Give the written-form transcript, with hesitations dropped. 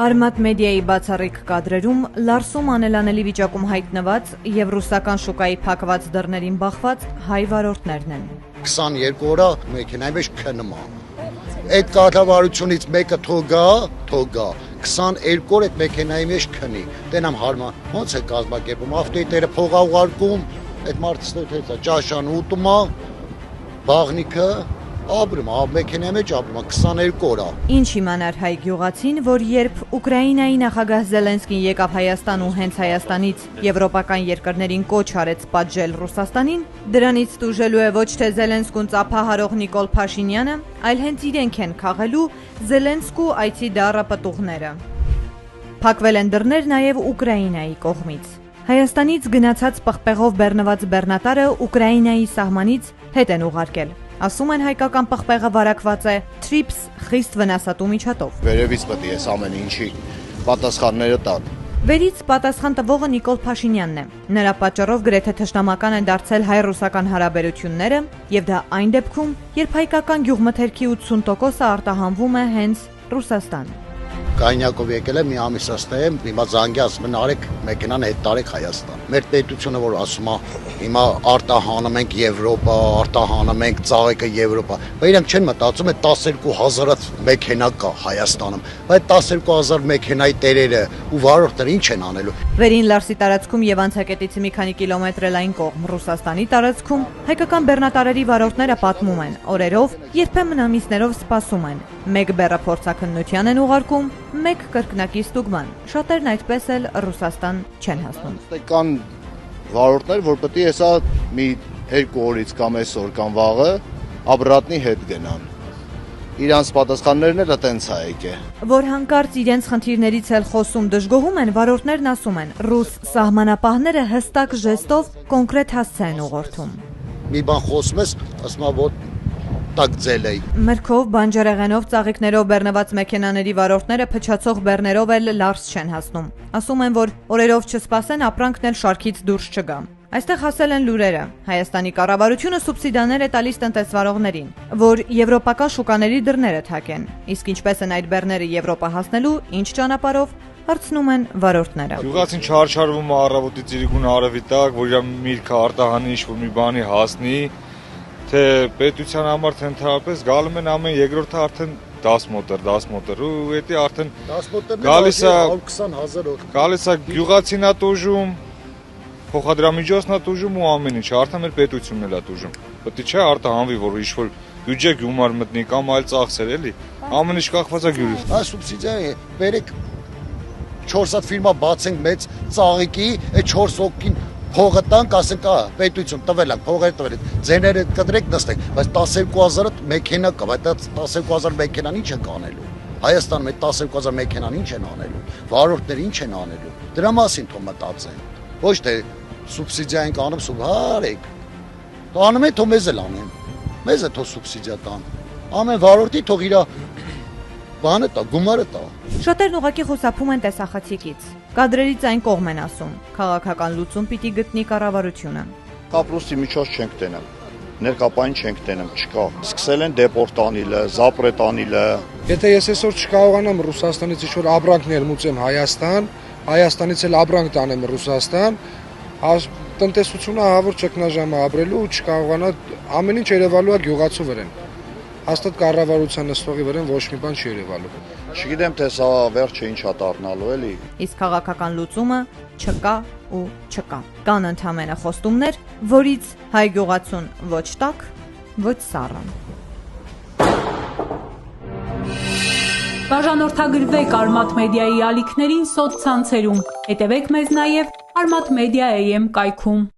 Արմատ մեդիայի բացառիկ կադրերում Լարսում անելանելի վիճակում հայտնված և ռուսական շուկայի փակված դռներին բախված հայ վարորդներն են։ 22 օր մեքենայի մեջ քնում է։ Այդ կառավարությունից մեկը թող գա, 22 օր այդ մեքենայի մեջ քնի։ Տենամ հարմար, ոնց է կազմակերպում, ավտոյները փող ուղարկում, այդ մարդը ճաշան ուտում է, բաղնիքը ապրում, մեքենայի մեջ ապրում 22 օր։ Ինչ իմանար հայ գյուղացին, որ երբ Ուկրաինայի նախագահ Զելենսկին եկավ Հայաստան ու հենց Հայաստանից եվրոպական երկրներին կոչ արեց պատժել Ռուսաստանին, դրանից տուժելու է ոչ թե Զելենսկուն ծափահարող Նիկոլ Փաշինյանը, այլ հենց իրենք են քաղելու Զելենսկու այցի դառը պտուղները։ Փակվել են դռներ նաև Ուկրաինայի կողմից։ Հայաստանից գնացած պղպեղով բեռնված բեռնատարը Ուկրաինայի սահմանից հետ են ուղարկել։ Ասում են հայկական պղպեղը վարակված է TRIPS խիստ վնասատու միջատով։ Վերևից պետք է ամեն ինչի պատասխանները տան։ Վերից պատասխան տվողը Նիկոլ Փաշինյանն է։ Նրա պատճառով գրեթե թշնամական են դարձել հայ-ռուսական հարաբերությունները, եւ դա այն դեպքում, երբ հայկական գյուղմթերքի 80%-ը արտահանվում է հենց Ռուսաստան։ Կայնյակով եկել եմ մի ամիս ասեմ, հիմա զանգի ասում են արեք մեքենան հետ տարեք Հայաստան։ Մեր պետությունը որ ասում է հիմա արտահանում ենք Եվրոպա, արտահանում ենք ծաղիկը Եվրոպա, բայց իրենք չեն մտածում է 12000 մեքենա կա Հայաստանում, բայց 12000 մեքենայի տերերը ու վարորդները ինչ են անելու։ Վերին Լարսի տարածքում եւ անցակետից մի քանի կիլոմետր էլ այն կողմ Ռուսաստանի տարածքում հայկական բեռնատարերի վարորդները պատմում են օրերով, երբեմն ամիսներով սպասում են։ Մեկ բեռը փորձաքննության են ուղարկում, մեկ կրկնակի ստուգման։ Շատերն այդպես էլ Ռուսաստան չեն հասնում։ Կան վարորդներ, որ պետք է հեսա մի 2 օրից կամ այսօր կամ վաղը աբրատնի հետ գնան։ Իրանց պատասխաններն էլ այտենց է եկել։ Որ հանկարծ իրենց խնդիրներից էլ խոսում դժգոհում են, վարորդներն ասում են, ռուս սահմանապահները հստակ ժեստով կոնկրետ հասցե են ուղղորդում։ Մի բան խոսում ես, ասում եմ, որ տակ ձել էի։ Մրգով, բանջարեղենով, ծաղիկներով բեռնված մեքենաների վարորդները փչացող բեռներով էլ Լարս չեն հասնում։ Ասում են, որ օրերով չսպասեն, ապրանքն էլ շարքից դուրս չգա։ Այստեղ հասել են լուրերը։ Հայաստանի կառավարությունը սուբսիդիաներ է տալիս տնտեսվարողներին, որ եվրոպական շուկաների դռները թակեն։ Իսկ ինչպես են այդ բեռները Եվրոպա հասնելու, ինչ ճանապարհով, հարցնում են վարորդները։ Գյուղացին չարչարվում է առավոտի ծիրիկուն արևի տակ, որ իր միրգը արտահանի ինչ-որ մի բանի հասնի, թե պետության համար թե ընդհանրապես գալում են ամեն երկրորդը արդեն 10 մոտր ու էդի արդեն գալիս է 20000 գալիս է գյուղացին է տուժում, փոխադրամիջոցն է տուժում ու ամեն ինչ, արդեն մեր պետությունն էլ է տուժում։ Պետք է չէ արտահանվի, որ ինչ-որ բյուջե գումար մտնի կամ այլ ծախսեր էլի, ամեն ինչ կախված է գյուղից։ Այս սուբսիդիա բերեք 4 հատ ֆիրմա բացենք մեծ ծաղիկի, այդ 4 հոգին փողը տանք, ասենք, պետություն տվել ենք, փողերը տվել ենք, ձեները կտրեք նստեք, բայց 12000 մեքենա կա, բայց 12000 մեքենան ինչ են անելու։ Հայաստանում այդ 12000 մեքենան ինչ են անելու, վարորդները ինչ են անելու։ Դրա մասին թող մտածեն։ Ոչ թե սուբսիդիա ենք անում, սուբհարեք։ Անում են, թող մեզ էլ անեն։ Մեզ է թող սուբսիդիա տան։ Ամեն վարորդի թող իր բանը տա, գումարը տա։ Շատերն ուղղակի խոսափում են տեսախցիկից։ Կադրերից այն կողմ են ասում, քաղաքական լուծում պիտի գտնի կառավարությունը։ Կապրուստի միջոց չենք տենում, ներկապային չենք տենում, չկա։ Սկսել են դեպորտ անիլը, զապրետ անիլը։ Եթե ես այսօր չկարողանամ Ռուսաստանից ինչ-որ ապրանք ներմուծեմ Հայաստան, Հայաստանից էլ ապրանք տանեմ Ռուսաստան, տնտեսությունը հավուր ճգնաժամ է ապրելու ու չկարողանա ամեն ինչ երևալու է գյուղացու վրան։ Հաստատ կառավարության նստողի վրան ոչ մի բան չի երևալու։ Չգիտեմ թե սա վերջը ինչ է դառնալու էլի։ Իսկ քաղաքական լուծումը չկա ու չկա։ Կան ընդհանրապես խոստումներ, որից հայ գյուղացուն ոչ տակ, ոչ սառն։ Բաժանորդագրվեք Արմատ մեդիայի ալիքներին սոցցանցերում։ Հետևեք մեզ նաև Armat Media AM կայքում։